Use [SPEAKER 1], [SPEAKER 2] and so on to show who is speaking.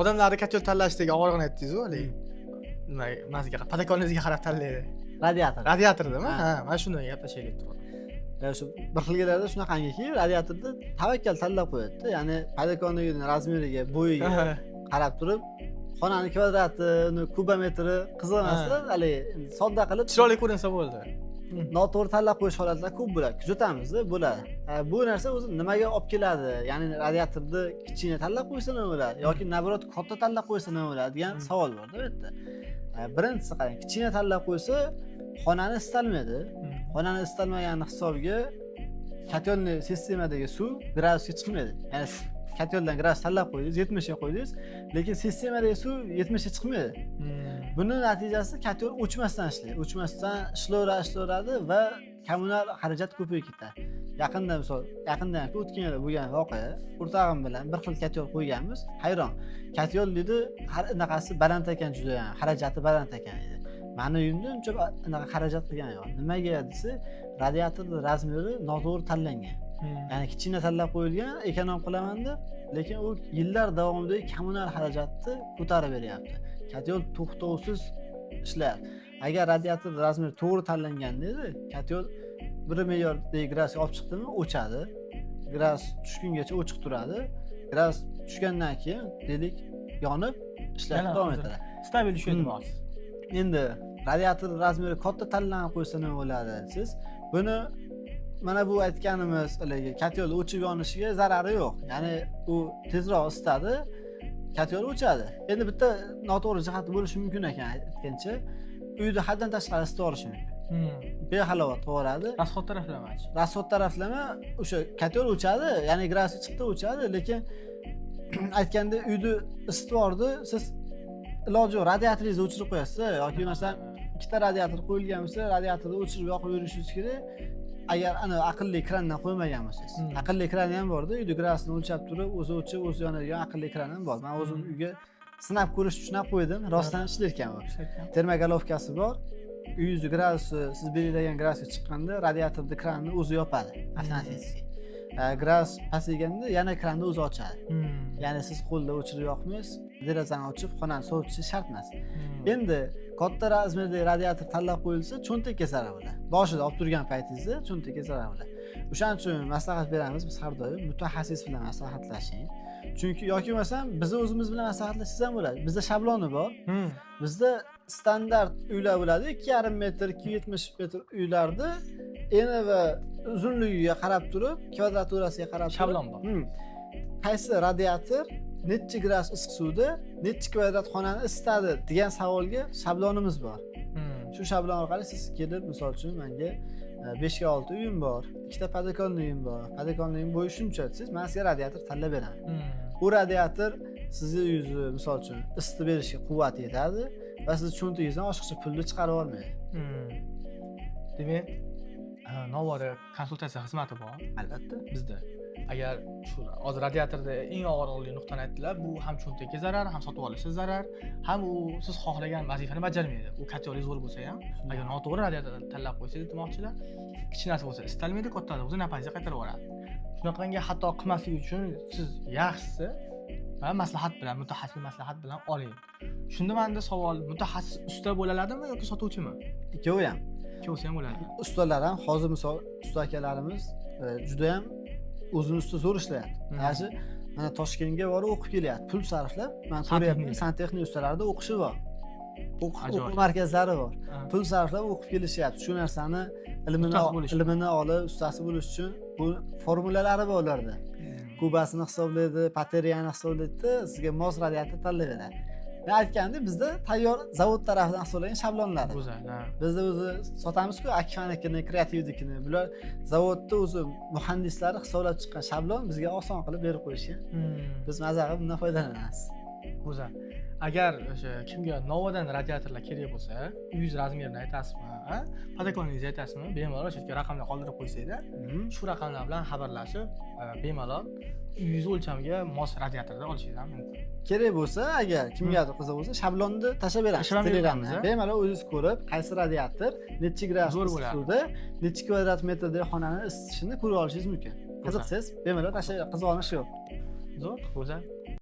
[SPEAKER 1] odamlarni kotel tanlashdagi og'riqni aytdingiz-ku haligi. Nima, mazga padakoningizga qarab tanlaydi. Radiatordami? Ha, mana shuni gaplashaylik turib.
[SPEAKER 2] Shu bir xilgalarda shunaqangiki, radiatorda tavakkal tanlab qo'yadi-da. Ya'ni padakonining razmeriga, bo'yiga qarab turib, xonani kvadratini, kubometri qiziq emasda, haligi sodda qilib
[SPEAKER 1] chiroyli ko'rinsa bo'ldi.
[SPEAKER 2] noto'g'ri tanlab qo'yish holatlar ko'p bo'ladi. Kuzatamizda bo'ladi. Bu narsa o'zi nimaga olib keladi? Ya'ni radiatorni kichkina tanlab qo'ysa nima bo'ladi yoki nabrot katta tanlab qo'ysa nima bo'ladi degan savol bor-da bu yerda. Birinchisi qarang, kichkina tanlab qo'ysa xonani isitalmaydi. Xonani isitalmagani hisobiga kotelni sistemadagi suv gradusga chiqmaydi. Ya'ni koteldan gradus tanlab qo'ydingiz, 70 ga qo'ydingiz, lekin sistemadagi suv 70 ga chiqmaydi. Buning natijasi kotel o'chmasdan ishlaydi. O'chmasdan ishlayveradi va kommunal xarajat ko'payib ketadi. Yaqinda o'tgan yil bo'lgan voqea, o'rtog'im bilan bir xil kotel qo'yganmiz. Hayron. Kotel dedi, har anaqasi baland ekan, juda ham xarajati baland ekan dedi. Meni uyimda uncha anaqa xarajat qilgan yo'q. Nimaga desa, radiatorning razmeri noto'g'ri tanlangan. Ya'ni kichkina tanlab qo'yilgan, ekonom qilaman deb, lekin u yillar davomida kommunal xarajatni ko'tarib beryapti. Kotel to'xtovsiz ishlayapti. Agar radiator razmeri to'g'ri tanlanganda edi, kotel 1 milliard gradusga olib chiqdimi, o'chadi. Gradus tushgungacha o'chiq turadi. Gradus tushgandan keyin deylik yonib ishlashni davom etadi.
[SPEAKER 1] Stabil tushadi demoqchisiz.
[SPEAKER 2] Endi radiator razmeri katta tanlanib qo'ysa nima bo'ladi siz? Buni mana bu aytganimiz haligi kotel o'chib yonishiga zarari yo'q. Ya'ni u tezroq isitadi, kotel o'chadi. Endi bitta noto'g'ri jihati bo'lishi mumkin ekan aytgancha, uyda haddan tashqari isitib yuborish mumkin. Behalovat qilaveradi.
[SPEAKER 1] Rasxod taraflamachi.
[SPEAKER 2] Rasxod taraflama o'sha kotel o'chadi, ya'ni gradus chiqdi o'chadi, lekin aytganda uyda isitib yubordi, siz iloji yo'q, radiatoringizni o'chirib qo'yasiz yoki masalan ikkita radiator qo'yilgan bo'lsa, radiatorni o'chirib yoqib yurishingiz kerak. Agar ana aqlli krandan qo'ymagan bo'lsangiz. Aqlli kran ham bor-da, uyda gradusni o'lchab turib, o'zi o'chib, o'zi yonadigan aqlli kran ham bor. Men o'zim uyga sinab ko'rish uchun ham qo'ydim. Rostdan ishlar ekan bu. Termogalovkasi bor. 100 gradusi siz belgilagan gradusga chiqqanda radiatorning kranini o'zi yopadi. Avtomatik. Gradus pasayganda yana kranni o'zi ochadi. Ya'ni siz qo'lda o'chirib yoqmaysiz, derazani ochib xonani sovutishi shart emas. Endi katta razmerdagi radiator tanlab qo'yilsa, cho'ntakka zarar bo'ladi. Boshida olib turgan paytingizda cho'ntakka zarar bo'ladi. O'shaning uchun maslahat beramiz, biz har doim mutaxassis bilan maslahatlashing. Chunki yoki masalan biz o'zimiz bilan maslahatlashsangiz ham bo'ladi. Bizda shabloni bor. Bizda standart uylar bo'ladi, 2,5 metr, 270 metr uylarda eni va uzunligiga qarab turib, kvadraturasiga qarab turib
[SPEAKER 1] shablon bor.
[SPEAKER 2] Qaysi radiator necha gradus issiq suvda necha kvadrat xonani isitadi degan savolga shablonimiz bor. Shu shablon orqali siz kelib, misol uchun menga 5 ga 6 uyim bor, ikkita padakonli uyim bor. Padakonli uyim bo'yi shuncha desiz, men sizga radiator tanlab beraman. Bu radiator sizni uyingizni misol uchun isitib berishga quvvat yetadi va siz cho'ntagingizdan oshiqcha pulni chiqarib olmaydi.
[SPEAKER 1] Demak, Novara konsultatsiya xizmati bor.
[SPEAKER 2] Albatta.
[SPEAKER 1] Bizda. Agar shu hozir radiatorda eng og'riqli nuqtani aytdilar, bu ham cho'ntakka zarar, ham sotib olishga zarar, ham u siz xohlagan vazifani bajarmaydi. U kategoringiz zo'r bo'lsa ham, agar noto'g'ri radiator tanlab qo'ysangiz demoqchilar, kichkinasi bo'lsa istalmaydi, kattasi bo'lsa napangizga qaytarib yuboradi. Shunaqangi xato qilmaslik uchun siz yaxshisi va maslahat bilan, mutaxassis maslahat bilan oling. Shunda menda savol, mutaxassis usta bo'laladimi yoki sotuvchimi?
[SPEAKER 2] Ikkovi ham.
[SPEAKER 1] Ikkovsi ham bo'ladi.
[SPEAKER 2] Ustalar ham hozir misol usta akalarimiz juda ham o'zini ustida zo'r ishlayapti. Hozir mana Toshkentga borib o'qib kelyapti. Pul sarflab, men ko'ryapman, santexnik ustalarida o'qishi bor. O'quv markazlari bor. Pul sarflab o'qib kelishyapti. Shu narsani ilmini olib, ustasi bo'lish uchun bu formulalari bor ularda. Kubasini hisoblaydi, batareyani hisoblaydi, sizga mos radiator tanlab beradi. Men aytgandim, bizda tayyor zavod tarafidan hisoblangan shablonlar. Bizda o'zi sotamiz-ku, Akfanikini, Kreativnikini. Bular zavodda o'zi muhandislari hisoblab chiqqan shablon bizga oson qilib berib qo'yishgan. Biz maza qilib bundan foydalanamiz.
[SPEAKER 1] Go'zal. Agar o'sha kimga Novadan radiatorlar kerak bo'lsa, uyingiz razmerini aytasizmi, padakoningizni aytasizmi, bemalol o'sha yerga raqamlar qoldirib qo'ysanglar, shu raqamlar bilan xabarlashib, bemalol uyingiz o'lchamiga mos radiatordan olishingiz ham mumkin.
[SPEAKER 2] Kerak bo'lsa, agar kimgadir qiziq bo'lsa, shablonni tashlab beramiz. Telegramda bemalol o'zingiz ko'rib, qaysi radiator necha gradus suvda, necha kvadrat metrdagi xonani isitishini ko'rib olishingiz mumkin. Qiziqsangiz, bemalol tashlab qiziq olish yo'q.
[SPEAKER 1] Zo'r, go'zal.